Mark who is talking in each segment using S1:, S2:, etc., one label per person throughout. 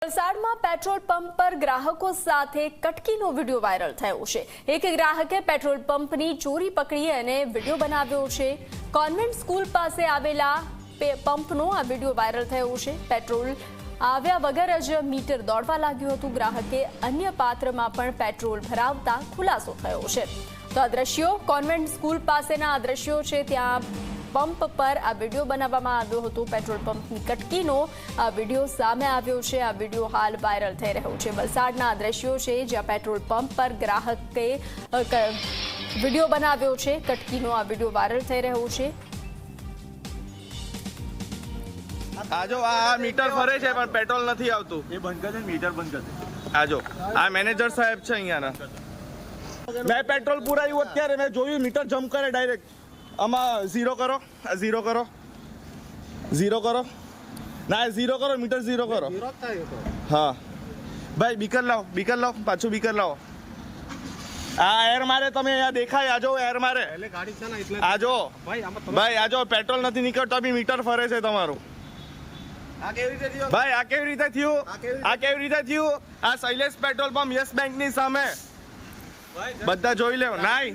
S1: વલસાડમાં petrol pump પર ગ્રાહકો સાથે કટકીનો વિડીયો વાયરલ થયો છે। એક ગ્રાહકે પેટ્રોલ પંપની ચોરી પકડી અને વિડીયો બનાવ્યો છે। કોન્વેન્ટ સ્કૂલ પાસે આવેલા પંપનો આ વિડીયો વાયરલ થયો છે। પેટ્રોલ આવ્યા વગર જ મીટર દોડવા લાગ્યું હતું। ગ્રાહકે અન્ય પાત્રમાં પણ પેટ્રોલ ભરાવતા ખુલાસો થયો છે। તો આ દ્રશ્યો કોન્વેન્ટ સ્કૂલ પાસેના આ દ્રશ્યો છે। ત્યાં पंप पर आ वीडियो बनाववामां आव्यो हतो। पेट्रोल पंपनी कटकीनो आ वीडियो सामे आव्यो छे। आ वीडियो हाल वायरल थई रह्यो छे। वलसाडना दृश्यो छे ज्यां पेट्रोल पंप पर ग्राहके वीडियो बनाव्यो छे। कटकीनो आ वीडियो वायरल थई रह्यो छे।
S2: आजो आ मीटर फरे छे पण पेट्रोल નથી આવતું।
S3: એ બંધ કરે મીટર બંધ કરે।
S2: આજો આ મેનેજર સાહેબ છે અહીંયાના। મેં પેટ્રોલ પુરાયું અત્યારે મેં જોયું મીટર જમ્પ કરે ડાયરેક્ટ। આમાં ઝીરો કરો, ઝીરો કરો, ઝીરો કરો, ના ઝીરો કરો, મીટર ઝીરો કરો। હા ભાઈ બીકર લાવો પાછું બીકર લાવો। આ એર મારે તમે અહીંયા દેખાય, આજો એર મારે
S3: એટલે ગાડી છે ને એટલે
S2: આજો
S3: ભાઈ
S2: આજો પેટ્રોલ નથી નીકળતો બી મીટર ફરે છે તમારું।
S3: આ કેવી રીતે થયું
S2: ભાઈ આ કેવી રીતે થયું? આ Shailesh petrol pump yes bank ની સામે બધા જોઈ લેવો। नहीं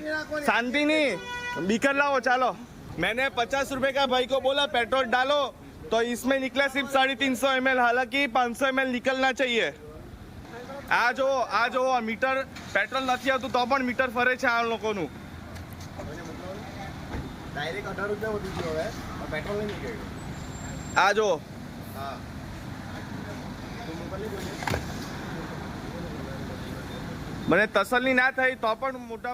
S2: शांति नहीं, बीकर लाओ। चलो मैंने 50 रुपए का भाई को बोला पेट्रोल डालो तो इसमें निकला सिर्फ 350 ml, हालांकि 500 ml निकलना चाहिए। आ जो मीटर पेट्रोल नहीं आतु तो पण मीटर फरे छे आ लोकोनु।
S3: डायरेक्ट 18 रुपया वधी गयो है और पेट्रोल नहीं निकळ्યું।
S2: आ जो
S3: हां तो मोबाइल
S2: મને તસલ્લી ના થઈ તો પણ મોટા